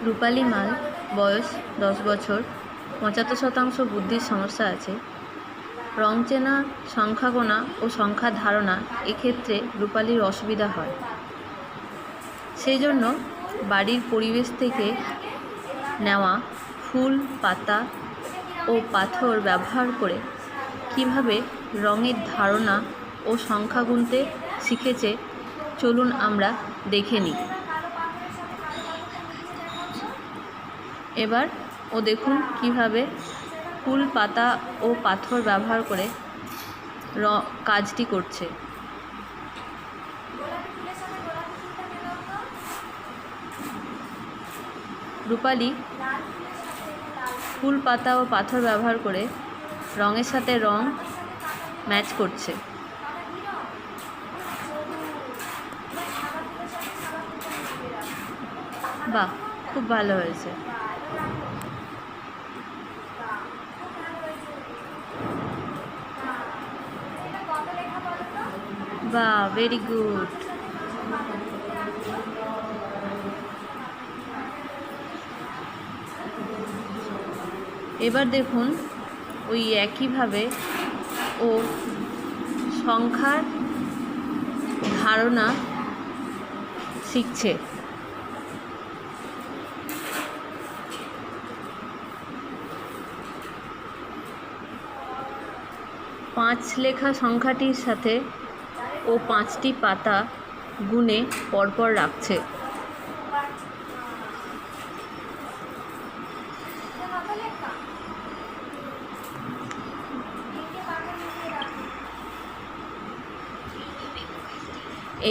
রূপালী মাল, বয়স 10 বছর, 75% বুদ্ধির সমস্যা আছে। রং চেনা, সংখ্যা গোনা ও সংখ্যা ধারণা এক্ষেত্রে রূপালীর অসুবিধা হয়। সেই জন্য বাড়ির পরিবেশ থেকে নেওয়া ফুল, পাতা ও পাথর ব্যবহার করে কিভাবে রঙের ধারণা ও সংখ্যা গুনতে শিখেছে চলুন আমরা দেখে নিই। এবার ও দেখুন কিভাবে ফুল, পাতা ও পাথর ব্যবহার করে কাজটি করছে। রূপালী ফুল, পাতা ও পাথর ব্যবহার করে রঙের সাথে রং ম্যাচ করছে। বাহ, খুব ভালো হয়েছে। বাহ, ভেরি গুড। এবার দেখুন ওই একইভাবে ও সংখ্যার ধারণা শিখছে। 5 লেখা সংখ্যাটির সাথে ও 5টি পাতা গুনে পরপর রাখছে।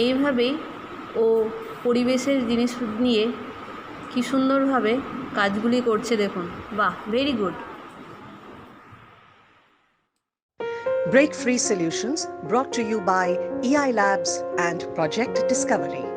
এইভাবেই ও পরিবেশের জিনিস নিয়ে কি সুন্দরভাবে কাজগুলি করছে দেখুন। বাহ, very good. Break Free Solutions brought to you by EI Labs and Project Discovery.